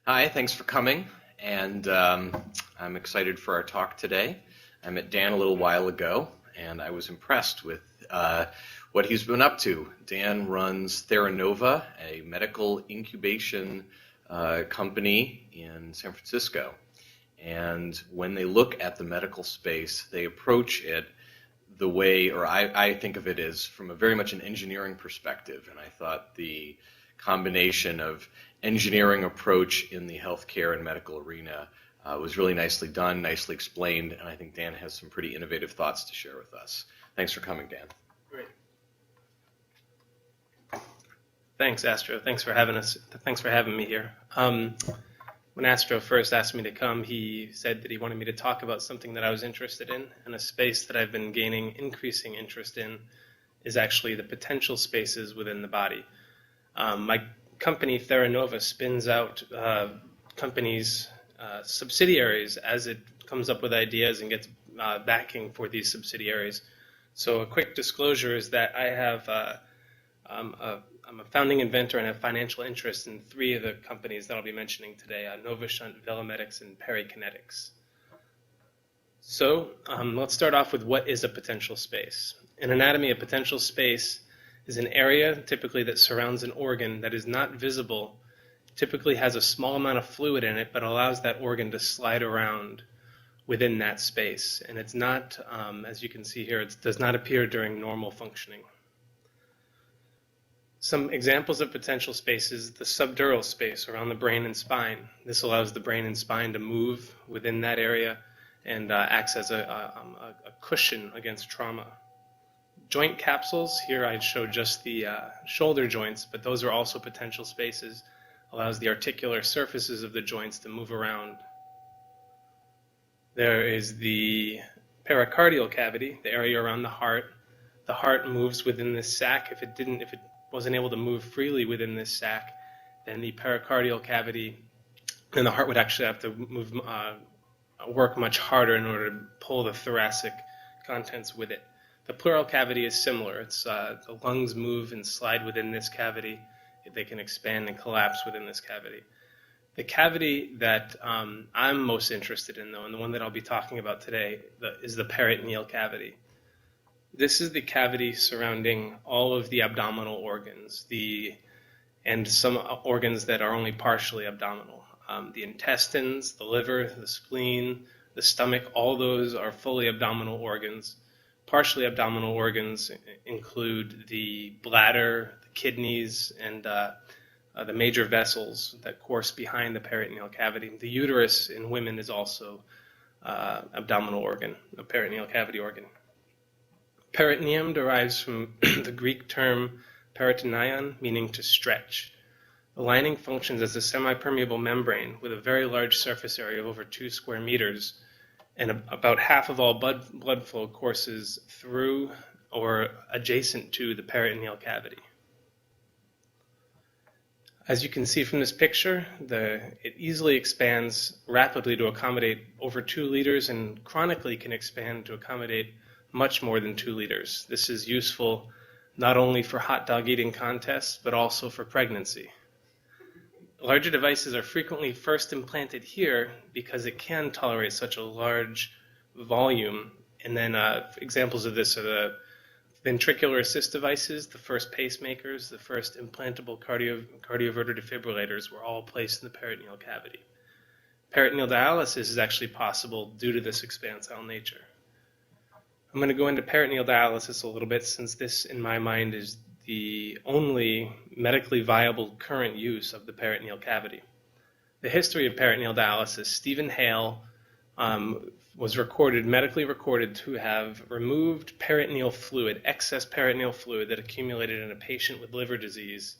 Hi, thanks for coming, and I'm excited for our talk today. I met Dan a little while ago, and I was impressed with what he's been up to. Dan runs Theranova, a medical incubation company in San Francisco. And when they look at the medical space, they approach it the way, or I think of it as from a very much an engineering perspective. And I thought the combination of engineering approach in the healthcare and medical arena was really nicely done, nicely explained, and I think Dan has some pretty innovative thoughts to share with us. Thanks for coming, Dan. Great. Thanks, Astro. Thanks for having us. Thanks for having me here. When Astro first asked me to come, he said that he wanted me to talk about something that I was interested in, and a space that I've been gaining increasing interest in is actually the potential spaces within the body. My company, Theranova, spins out companies' subsidiaries as it comes up with ideas and gets backing for these subsidiaries. So a quick disclosure is that I have I'm a founding inventor and have financial interest in three of the companies that I'll be mentioning today, Novashunt, Velomedics, and Peritoneitis. So let's start off with what is a potential space. In anatomy, a potential space is an area typically that surrounds an organ that is not visible, typically has a small amount of fluid in it, but allows that organ to slide around within that space. And it's not, as you can see here, it does not appear during normal functioning. Some examples of potential spaces: the subdural space around the brain and spine. This allows the brain and spine to move within that area and acts as a cushion against trauma. Joint capsules, here I show just the shoulder joints, but those are also potential spaces. Allows the articular surfaces of the joints to move around. There is the pericardial cavity, the area around the heart. The heart moves within this sac. If it wasn't able to move freely within this sac, then the pericardial cavity and the heart would actually have to work much harder in order to pull the thoracic contents with it. The pleural cavity is similar. It's the lungs move and slide within this cavity. They can expand and collapse within this cavity. The cavity that I'm most interested in, though, and the one that I'll be talking about today, is the peritoneal cavity. This is the cavity surrounding all of the abdominal organs, and some organs that are only partially abdominal. The intestines, the liver, the spleen, the stomach, all those are fully abdominal organs. Partially abdominal organs include the bladder, the kidneys, and the major vessels that course behind the peritoneal cavity. The uterus in women is also abdominal organ, a peritoneal cavity organ. Peritoneum derives from the Greek term peritonion, meaning to stretch. The lining functions as a semi-permeable membrane with a very large surface area of over 2 square meters, and about half of all blood flow courses through or adjacent to the peritoneal cavity. As you can see from this picture, it easily expands rapidly to accommodate over 2 liters and chronically can expand to accommodate much more than 2 liters. This is useful not only for hot dog eating contests, but also for pregnancy. Larger devices are frequently first implanted here because it can tolerate such a large volume. And then examples of this are the ventricular assist devices, the first pacemakers, the first implantable cardioverter defibrillators were all placed in the peritoneal cavity. Peritoneal dialysis is actually possible due to this expansile nature. I'm going to go into peritoneal dialysis a little bit, since this, in my mind, is the only medically viable current use of the peritoneal cavity. The history of peritoneal dialysis: Stephen Hale was medically recorded to have removed peritoneal fluid, excess peritoneal fluid that accumulated in a patient with liver disease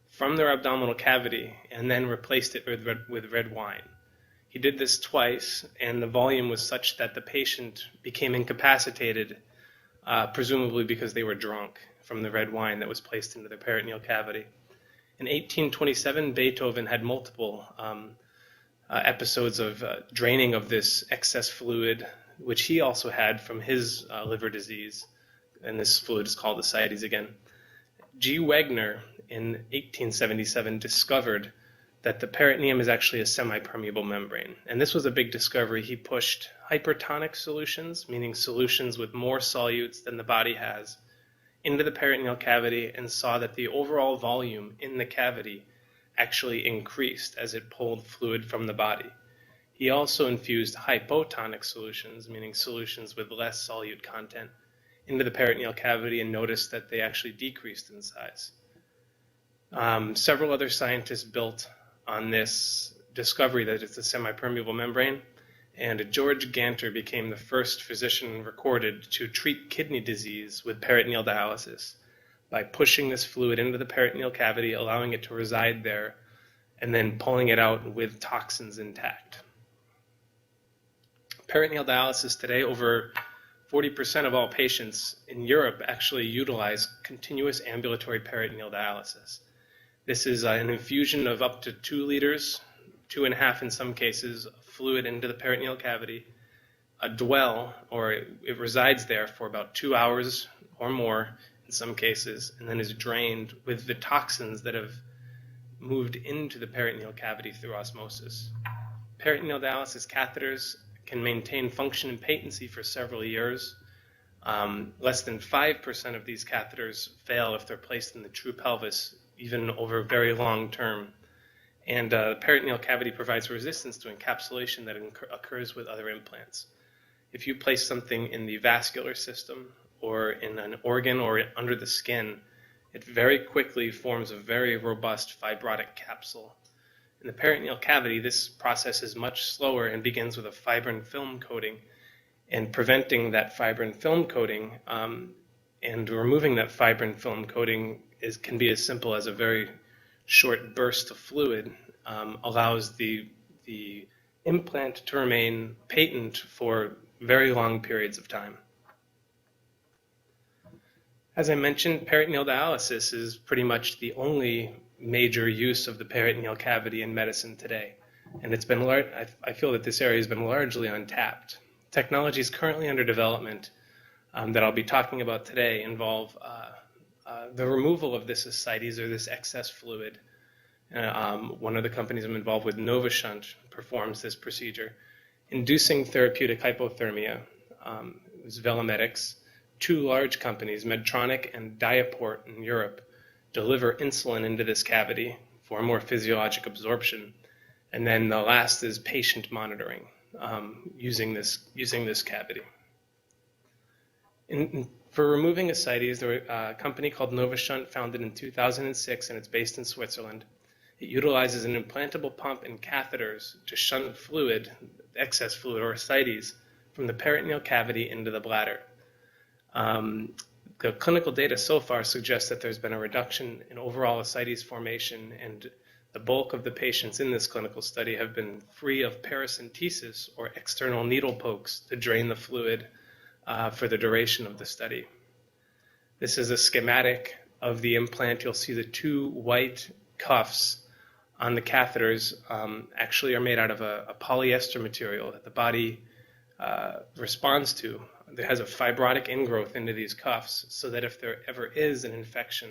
from their abdominal cavity, and then replaced it with red wine. He did this twice, and the volume was such that the patient became incapacitated, presumably because they were drunk from the red wine that was placed into their peritoneal cavity. In 1827, Beethoven had multiple episodes of draining of this excess fluid, which he also had from his liver disease, and this fluid is called ascites again. G. Wegner, in 1877, discovered that the peritoneum is actually a semi-permeable membrane. And this was a big discovery. He pushed hypertonic solutions, meaning solutions with more solutes than the body has, into the peritoneal cavity and saw that the overall volume in the cavity actually increased as it pulled fluid from the body. He also infused hypotonic solutions, meaning solutions with less solute content, into the peritoneal cavity and noticed that they actually decreased in size. Several other scientists built on this discovery that it's a semi-permeable membrane, and George Ganter became the first physician recorded to treat kidney disease with peritoneal dialysis by pushing this fluid into the peritoneal cavity, allowing it to reside there, and then pulling it out with toxins intact. Peritoneal dialysis today, over 40% of all patients in Europe actually utilize continuous ambulatory peritoneal dialysis. This is an infusion of up to 2 liters, 2.5 in some cases, of fluid into the peritoneal cavity, a dwell, or it resides there for about 2 hours or more in some cases, and then is drained with the toxins that have moved into the peritoneal cavity through osmosis. Peritoneal dialysis catheters can maintain function and patency for several years. Less than 5% of these catheters fail if they're placed in the true pelvis, even over very long term. And the peritoneal cavity provides resistance to encapsulation that occurs with other implants. If you place something in the vascular system or in an organ or under the skin, it very quickly forms a very robust fibrotic capsule. In the peritoneal cavity, this process is much slower and begins with a fibrin film coating. And preventing that fibrin film coating and removing that fibrin film coating can be as simple as a very short burst of fluid, allows the implant to remain patent for very long periods of time. As I mentioned, peritoneal dialysis is pretty much the only major use of the peritoneal cavity in medicine today. And it's been I feel that this area has been largely untapped. Technologies currently under development that I'll be talking about today involve the removal of this ascites, or this excess fluid. One of the companies I'm involved with, NovaShunt, performs this procedure. Inducing therapeutic hypothermia is Velomedics. 2 large companies, Medtronic and Diaport in Europe, deliver insulin into this cavity for more physiologic absorption. And then the last is patient monitoring using this cavity. For removing ascites, there was a company called NovaShunt, founded in 2006, and it's based in Switzerland. It utilizes an implantable pump and catheters to shunt fluid, excess fluid or ascites, from the peritoneal cavity into the bladder. The clinical data so far suggests that there's been a reduction in overall ascites formation, and the bulk of the patients in this clinical study have been free of peritoneitis, or external needle pokes, to drain the fluid for the duration of the study. This is a schematic of the implant. You'll see the 2 white cuffs on the catheters actually are made out of a polyester material that the body responds to. There has a fibrotic ingrowth into these cuffs, so that if there ever is an infection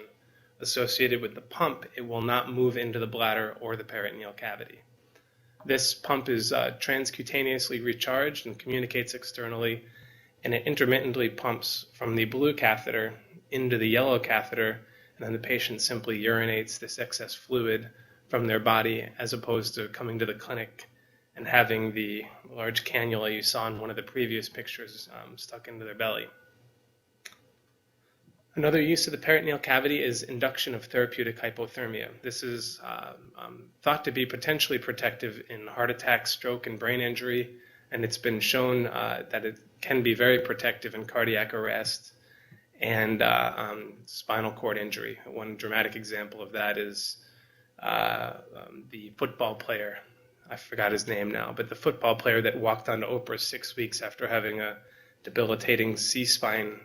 associated with the pump, it will not move into the bladder or the peritoneal cavity. This pump is transcutaneously recharged and communicates externally, and it intermittently pumps from the blue catheter into the yellow catheter, and then the patient simply urinates this excess fluid from their body, as opposed to coming to the clinic and having the large cannula you saw in one of the previous pictures stuck into their belly. Another use of the peritoneal cavity is induction of therapeutic hypothermia. This is thought to be potentially protective in heart attack, stroke, and brain injury, and it's been shown that it can be very protective in cardiac arrest and spinal cord injury. One dramatic example of that is the football player. I forgot his name now, but the football player that walked onto Oprah 6 weeks after having a debilitating C-spine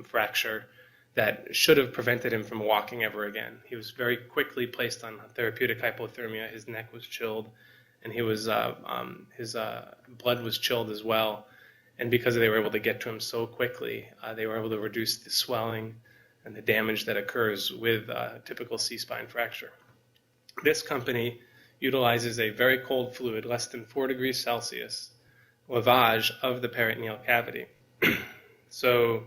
fracture that should have prevented him from walking ever again. He was very quickly placed on therapeutic hypothermia. His neck was chilled, and his blood was chilled as well. And because they were able to get to him so quickly, they were able to reduce the swelling and the damage that occurs with a typical C-spine fracture. This company utilizes a very cold fluid, less than 4 degrees Celsius, lavage of the peritoneal cavity. So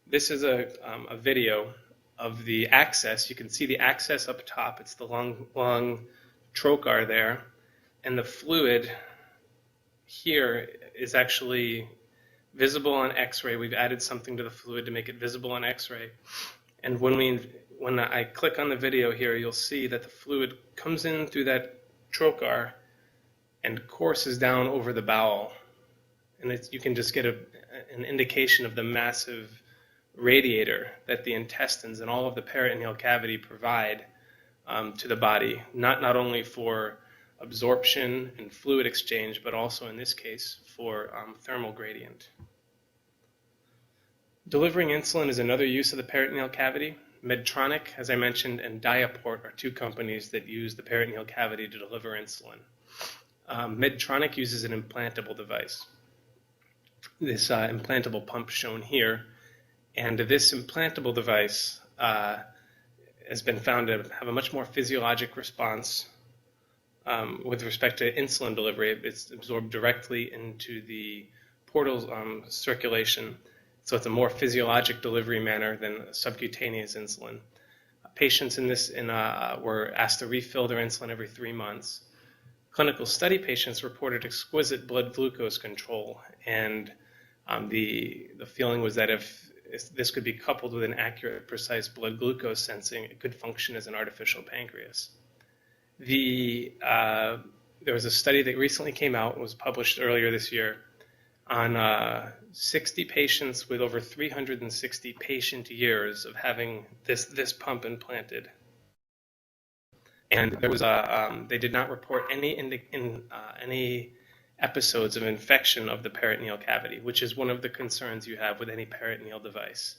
this is a video of the access. You can see the access up top. It's the long trocar there. And the fluid here is actually visible on X-ray. We've added something to the fluid to make it visible on X-ray. And when I click on the video here, you'll see that the fluid comes in through that trocar and courses down over the bowel. And you can just get an indication of the massive radiator that the intestines and all of the peritoneal cavity provide to the body, not only for absorption and fluid exchange, but also in this case for thermal gradient. Delivering insulin is another use of the peritoneal cavity. Medtronic, as I mentioned, and Diaport are two companies that use the peritoneal cavity to deliver insulin. Medtronic uses an implantable device. This implantable pump shown here, and this implantable device has been found to have a much more physiologic response with respect to insulin delivery. It's absorbed directly into the portal circulation, so it's a more physiologic delivery manner than subcutaneous insulin. Patients in this were asked to refill their insulin every 3 months. Clinical study patients reported exquisite blood glucose control, and the feeling was that if this could be coupled with an accurate, precise blood glucose sensing, it could function as an artificial pancreas. There was a study that recently came out and was published earlier this year on 60 patients with over 360 patient years of having this pump implanted. And there was they did not report any episodes of infection of the peritoneal cavity, which is one of the concerns you have with any peritoneal device.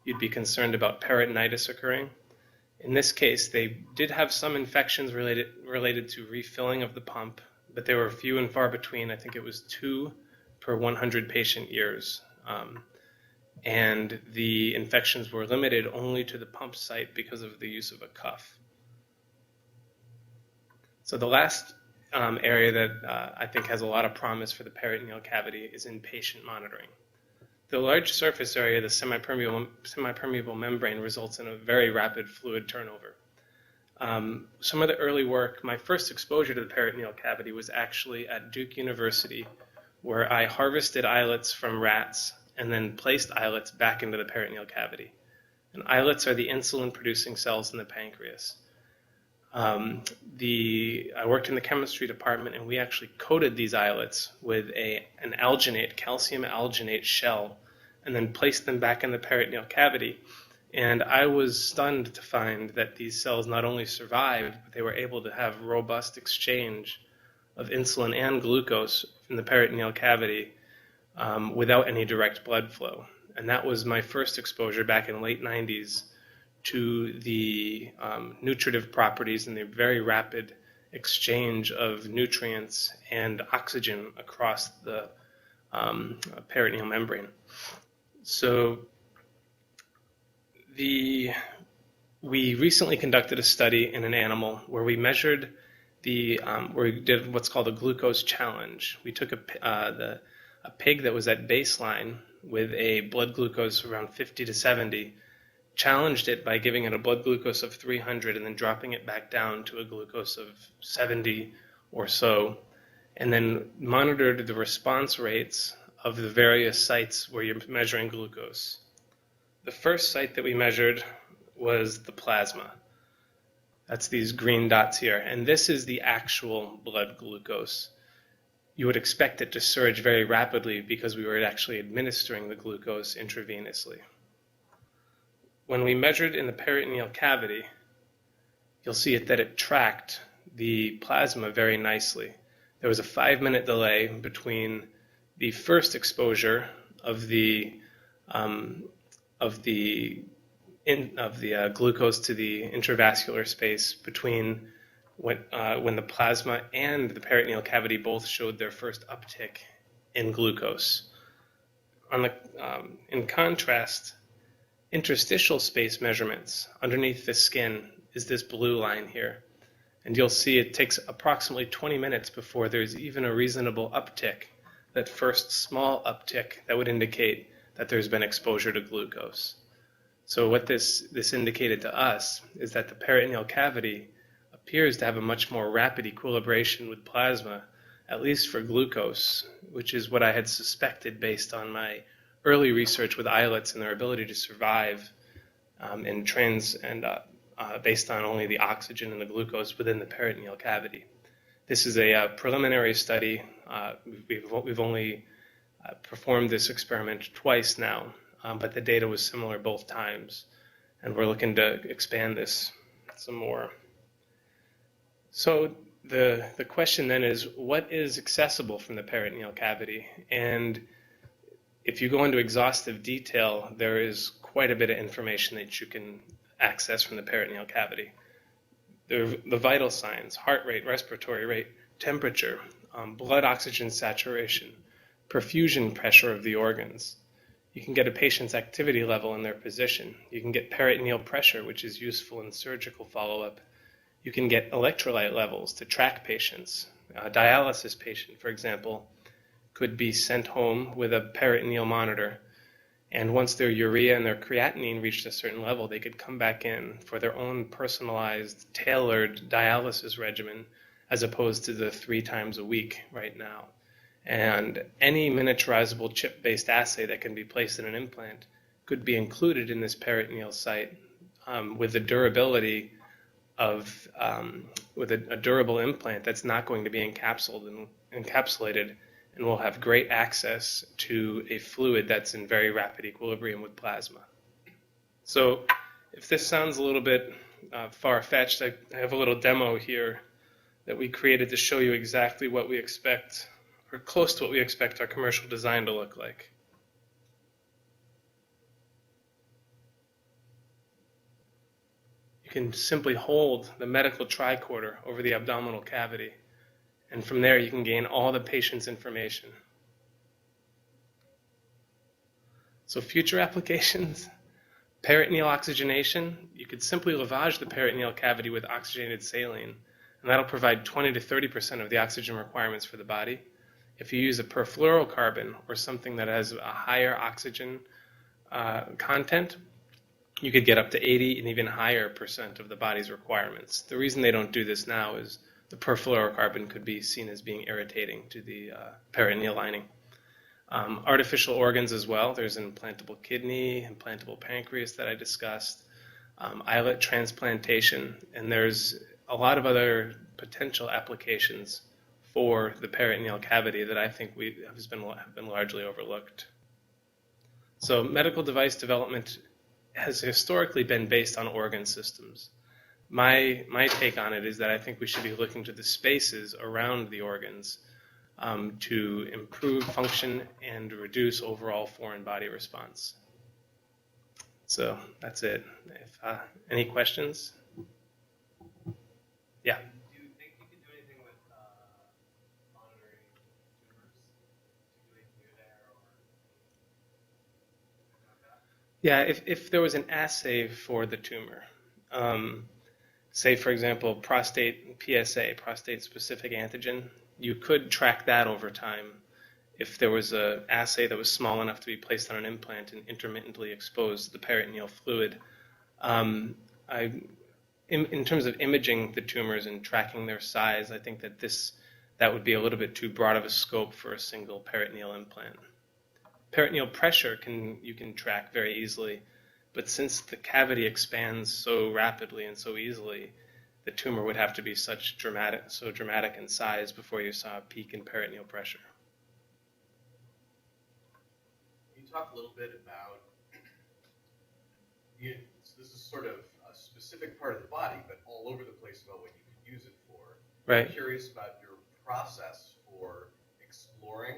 You'd be concerned about peritonitis occurring. In this case, they did have some infections related to refilling of the pump, but they were few and far between. I think it was 2 per 100 patient years. And the infections were limited only to the pump site because of the use of a cuff. So the last area that I think has a lot of promise for the peritoneal cavity is in patient monitoring. The large surface area of the semi-permeable membrane results in a very rapid fluid turnover. Some of the early work, my first exposure to the peritoneal cavity was actually at Duke University, where I harvested islets from rats and then placed islets back into the peritoneal cavity. And islets are the insulin-producing cells in the pancreas. I worked in the chemistry department, and we actually coated these islets with an alginate, calcium alginate shell, and then placed them back in the peritoneal cavity. And I was stunned to find that these cells not only survived, but they were able to have robust exchange of insulin and glucose in the peritoneal cavity without any direct blood flow. And that was my first exposure back in the late 90s to the nutritive properties and the very rapid exchange of nutrients and oxygen across the peritoneal membrane. So we recently conducted a study in an animal where we measured where we did what's called a glucose challenge. We took a pig that was at baseline with a blood glucose around 50 to 70, challenged it by giving it a blood glucose of 300 and then dropping it back down to a glucose of 70 or so, and then monitored the response rates of the various sites where you're measuring glucose. The first site that we measured was the plasma. That's these green dots here, and this is the actual blood glucose. You would expect it to surge very rapidly because we were actually administering the glucose intravenously. When we measured in the peritoneal cavity, you'll see that it tracked the plasma very nicely. There was a 5-minute delay between the first exposure of the glucose to the intravascular space between when the plasma and the peritoneal cavity both showed their first uptick in glucose. In contrast, interstitial space measurements underneath the skin is this blue line here. And you'll see it takes approximately 20 minutes before there's even a reasonable uptick, that first small uptick that would indicate that there's been exposure to glucose. So what this indicated to us is that the peritoneal cavity appears to have a much more rapid equilibration with plasma, at least for glucose, which is what I had suspected based on my early research with islets and their ability to survive based on only the oxygen and the glucose within the peritoneal cavity. This is a preliminary study. We've only performed this experiment twice now, but the data was similar both times, and we're looking to expand this some more. So the question then is, what is accessible from the peritoneal cavity? And if you go into exhaustive detail, there is quite a bit of information that you can access from the peritoneal cavity. The vital signs: heart rate, respiratory rate, temperature, blood oxygen saturation, perfusion pressure of the organs. You can get a patient's activity level and their position. You can get peritoneal pressure, which is useful in surgical follow-up. You can get electrolyte levels to track patients. A dialysis patient, for example, could be sent home with a peritoneal monitor, and once their urea and their creatinine reached a certain level, they could come back in for their own personalized, tailored dialysis regimen, as opposed to the 3 times a week right now. And any miniaturizable chip-based assay that can be placed in an implant could be included in this peritoneal site with the durability of with a durable implant that's not going to be encapsulated, and will have great access to a fluid that's in very rapid equilibrium with plasma. So if this sounds a little bit far-fetched, I have a little demo here that we created to show you exactly what we expect, or close to what we expect our commercial design to look like. You can simply hold the medical tricorder over the abdominal cavity, and from there you can gain all the patient's information. So future applications: peritoneal oxygenation. You could simply lavage the peritoneal cavity with oxygenated saline, and that'll provide 20 to 30% of the oxygen requirements for the body. If you use a perfluorocarbon or something that has a higher oxygen content, you could get up to 80 and even higher % of the body's requirements. The reason they don't do this now is the perfluorocarbon could be seen as being irritating to the peritoneal lining. Artificial organs as well. There's an implantable kidney, implantable pancreas that I discussed, islet transplantation, and there's a lot of other potential applications for the peritoneal cavity that I think have been largely overlooked. So medical device development has historically been based on organ systems. My take on it is that I think we should be looking to the spaces around the organs to improve function and reduce overall foreign body response. So that's it. Any questions? Yeah. Do you think you could do anything with monitoring tumors, particularly here, there, or anything like that? Yeah, if there was an assay for the tumor, say for example prostate PSA, prostate-specific antigen, you could track that over time. If there was an assay that was small enough to be placed on an implant and intermittently expose the peritoneal fluid, in terms of imaging the tumors and tracking their size, I think that would be a little bit too broad of a scope for a single peritoneal implant. Peritoneal pressure you can track very easily, but since the cavity expands so rapidly and so easily, the tumor would have to be so dramatic in size before you saw a peak in peritoneal pressure. Can you talk a little bit about, this is sort of a specific part of the body, but all over the place about what you can use it for. Right. I'm curious about your process for exploring,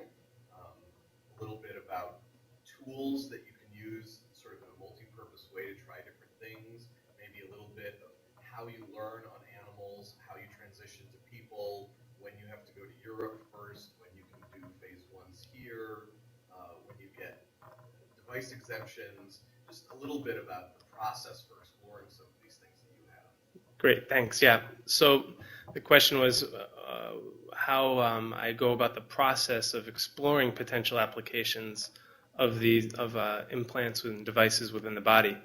a little bit about tools that you can use sort of in a multi-purpose way to try different things, maybe a little bit of how you learn on animals, how you transition to people, when you have to go to Europe first, when you can do phase 1s here, when you get device exemptions, just a little bit about the process for exploring some of these things that you have. Great, thanks. Yeah. So the question was how I go about the process of exploring potential applications of implants and devices within the body.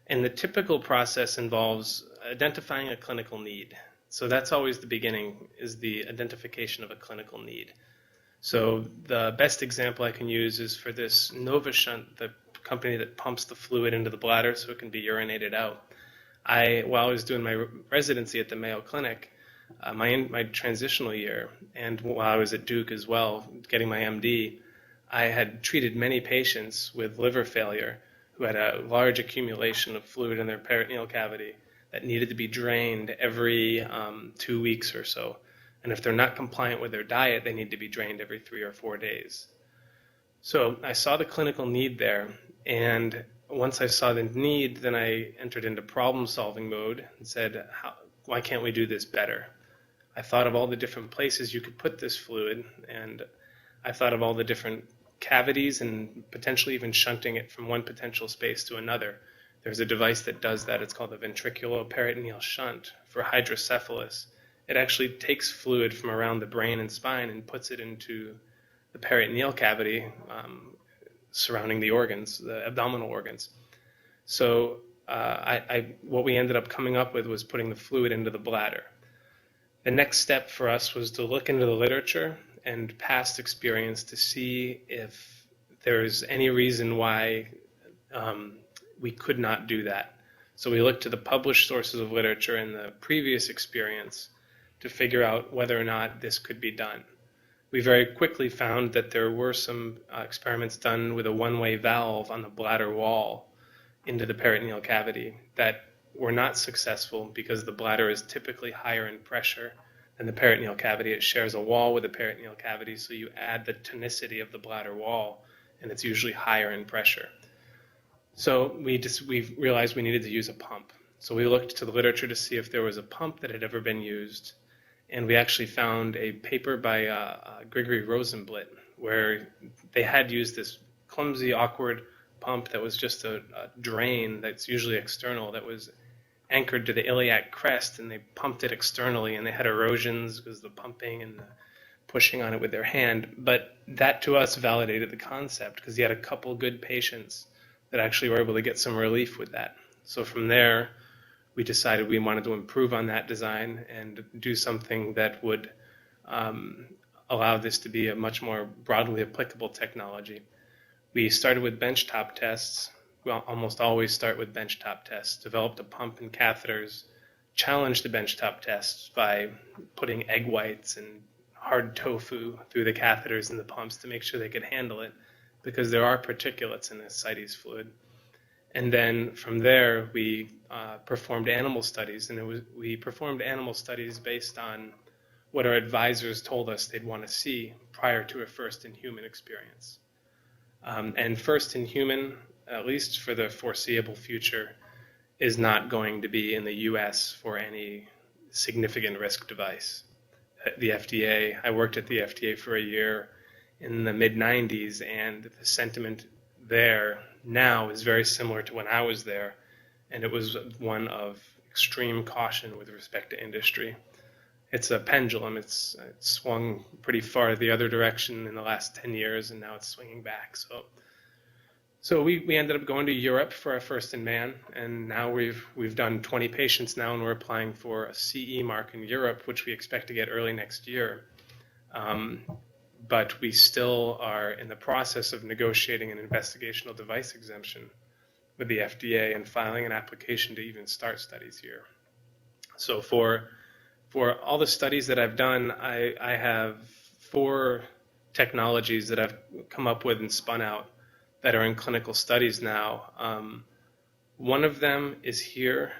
And the typical process involves identifying a clinical need. So that's always the beginning, is the identification of a clinical need. So the best example I can use is for this NovaShunt, the company that pumps the fluid into the bladder so it can be urinated out. While I was doing my residency at the Mayo Clinic, my transitional year, and while I was at Duke as well, getting my MD, I had treated many patients with liver failure who had a large accumulation of fluid in their peritoneal cavity that needed to be drained every 2 weeks or so. And if they're not compliant with their diet, they need to be drained every 3 or 4 days. So I saw the clinical need there, and once I saw the need, then I entered into problem-solving mode and said, why can't we do this better? I thought of all the different places you could put this fluid, and I thought of all the different cavities and potentially even shunting it from one potential space to another. There's a device that does that. It's called the ventriculoperitoneal shunt for hydrocephalus. It actually takes fluid from around the brain and spine and puts it into the peritoneal cavity surrounding the organs, the abdominal organs. So what we ended up coming up with was putting the fluid into the bladder. The next step for us was to look into the literature and past experience to see if there's any reason why we could not do that. So we looked to the published sources of literature and the previous experience to figure out whether or not this could be done. We very quickly found that there were some experiments done with a one-way valve on the bladder wall into the peritoneal cavity that were not successful because the bladder is typically higher in pressure than the peritoneal cavity. It shares a wall with the peritoneal cavity, so you add the tonicity of the bladder wall, and it's usually higher in pressure. So we realized we needed to use a pump. So we looked to the literature to see if there was a pump that had ever been used, and we actually found a paper by Gregory Rosenblit where they had used this clumsy, awkward pump that was just a drain that's usually external that was anchored to the iliac crest, and they pumped it externally, and they had erosions because of the pumping and the pushing on it with their hand. But that to us validated the concept because he had a couple good patients that actually were able to get some relief with that. So from there, we decided we wanted to improve on that design and do something that would allow this to be a much more broadly applicable technology. We started with benchtop tests. We almost always start with benchtop tests. Developed a pump and catheters, challenged the benchtop tests by putting egg whites and hard tofu through the catheters and the pumps to make sure they could handle it, because there are particulates in ascites fluid. And then from there, we performed animal studies, and we performed animal studies based on what our advisors told us they'd want to see prior to a first-in-human experience. And first-in-human, at least for the foreseeable future, is not going to be in the U.S. for any significant risk device. The FDA, I worked at the FDA for a year in the mid-90s, and the sentiment there now is very similar to when I was there, and it was one of extreme caution with respect to industry. It's a pendulum. It's swung pretty far the other direction in the last 10 years, and now it's swinging back. So we ended up going to Europe for our first in man, and now we've done 20 patients now, and we're applying for a CE mark in Europe, which we expect to get early next year. But we still are in the process of negotiating an investigational device exemption with the FDA and filing an application to even start studies here. So for all the studies that I've done, I have 4 technologies that I've come up with and spun out that are in clinical studies now. One of them is here.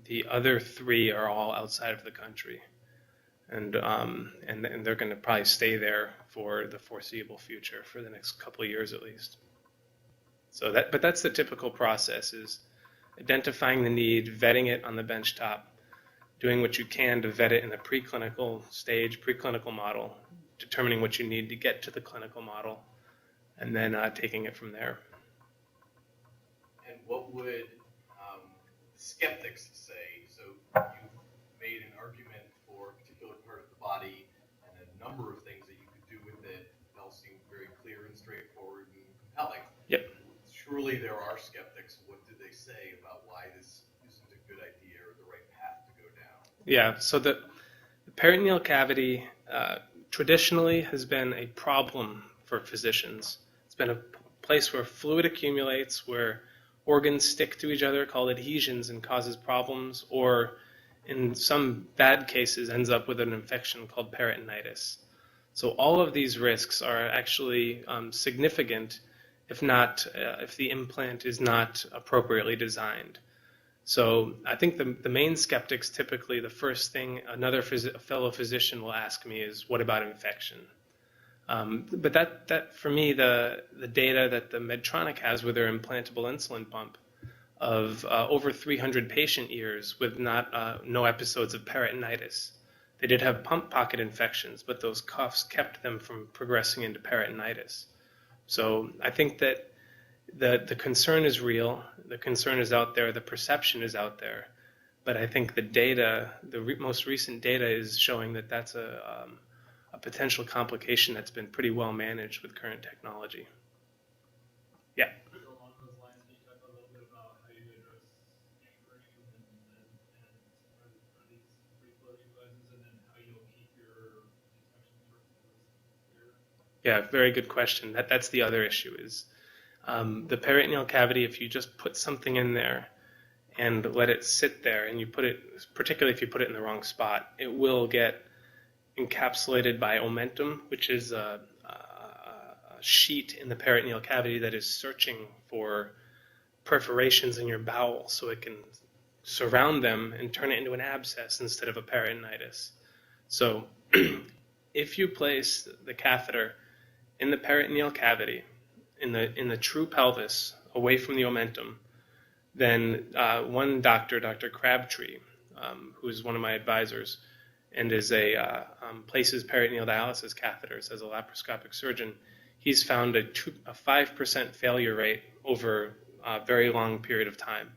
The other 3 are all outside of the country. And they're going to probably stay there for the foreseeable future, for the next couple of years at least. But that's the typical process: is identifying the need, vetting it on the benchtop, doing what you can to vet it in the preclinical stage, preclinical model, determining what you need to get to the clinical model, and then taking it from there. And what would skeptics say. So you've made an argument for a particular part of the body and a number of things that you could do with it. They all seem very clear and straightforward and compelling. Yep. Surely there are skeptics. What do they say about why this isn't a good idea or the right path to go down? Yeah, so the peritoneal cavity traditionally has been a problem for physicians. It's been a place where fluid accumulates, where organs stick to each other, called adhesions, and causes problems, or in some bad cases ends up with an infection called peritonitis. So all of these risks are actually significant if the implant is not appropriately designed. So I think the main skeptics, typically the first thing a fellow physician will ask me is, what about infection? But that for me, the data that the Medtronic has with their implantable insulin pump of over 300 patient years with no episodes of peritonitis. They did have pump pocket infections, but those cuffs kept them from progressing into peritonitis. So I think that the concern is real, the concern is out there, the perception is out there, but I think the data, most recent data is showing that that's a potential complication that's been pretty well managed with current technology. Yeah. So along those lines, can you talk a little bit about how you address anchoring and are these free-floating devices, and then how you'll keep your infection surfaces clear? Yeah, very good question. That's the other issue is the peritoneal cavity, if you just put something in there and let it sit there and you put it, particularly if you put it in the wrong spot, it will get encapsulated by omentum, which is a sheet in the peritoneal cavity that is searching for perforations in your bowel so it can surround them and turn it into an abscess instead of a peritonitis. So if you place the catheter in the peritoneal cavity, in the true pelvis, away from the omentum, then one doctor, Dr. Crabtree, who is one of my advisors, and is places peritoneal dialysis catheters as a laparoscopic surgeon, he's found a 5% failure rate over a very long period of time.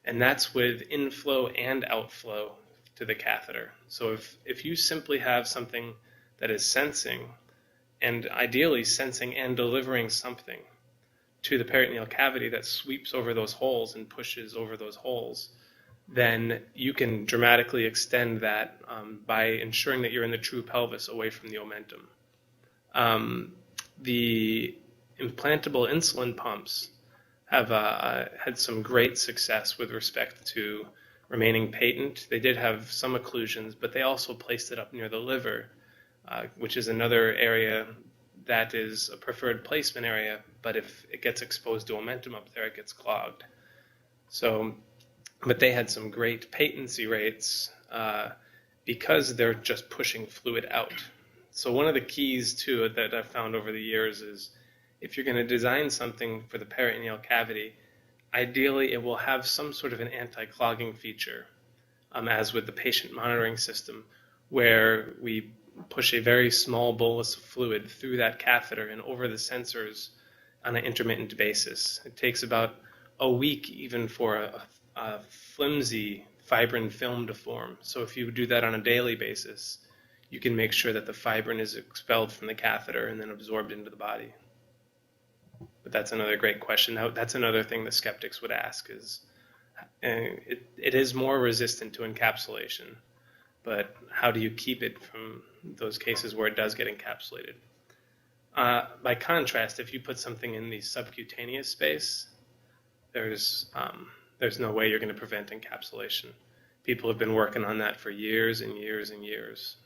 And that's with inflow and outflow to the catheter. So if you simply have something that is sensing, and ideally sensing and delivering something to the peritoneal cavity that sweeps over those holes and pushes over those holes, then you can dramatically extend that by ensuring that you're in the true pelvis away from the omentum. The implantable insulin pumps have had some great success with respect to remaining patent. They did have some occlusions, but they also placed it up near the liver, which is another area that is a preferred placement area, but if it gets exposed to omentum up there, it gets clogged. So, but they had some great patency rates because they're just pushing fluid out. So one of the keys to it that I've found over the years is if you're going to design something for the peritoneal cavity, ideally it will have some sort of an anti-clogging feature, as with the patient monitoring system, where we push a very small bolus of fluid through that catheter and over the sensors on an intermittent basis. It takes about a week even for a flimsy fibrin film to form. So if you do that on a daily basis, you can make sure that the fibrin is expelled from the catheter and then absorbed into the body. But that's another great question. That's another thing the skeptics would ask is, it is more resistant to encapsulation, but how do you keep it from those cases where it does get encapsulated? By contrast, if you put something in the subcutaneous space, there's no way you're going to prevent encapsulation. People have been working on that for years and years and years.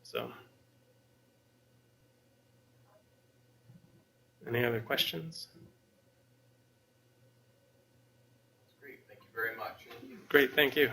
So, any other questions? That's great. Thank you very much. Great, thank you.